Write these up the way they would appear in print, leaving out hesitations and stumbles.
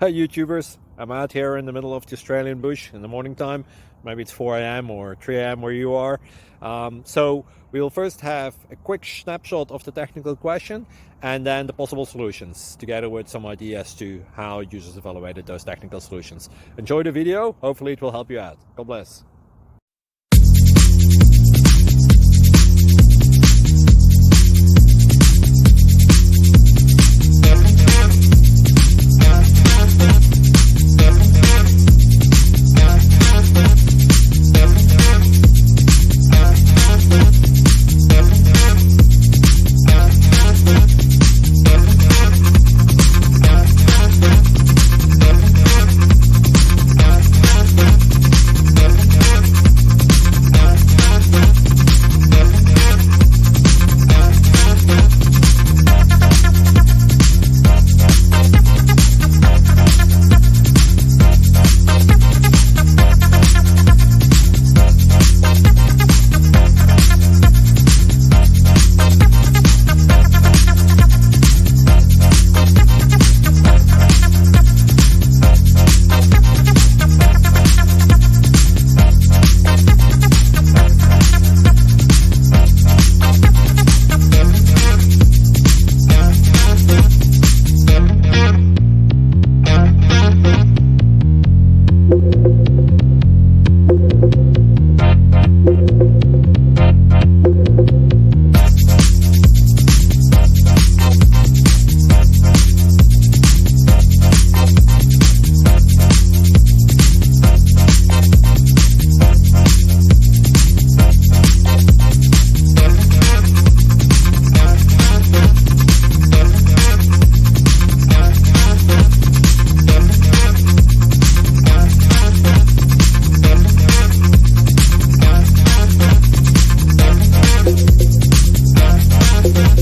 Hi YouTubers, I'm out here in the middle of the Australian bush in the morning time. Maybe it's 4 a.m. or 3 a.m. where you are. So we'll first have a quick snapshot of the technical question and then the possible solutions, together with some ideas to how users evaluated those technical solutions. Enjoy the video, hopefully it will help you out. God bless.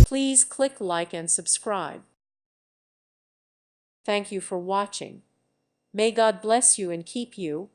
Please click like and subscribe. Thank you for watching. May God bless you and keep you.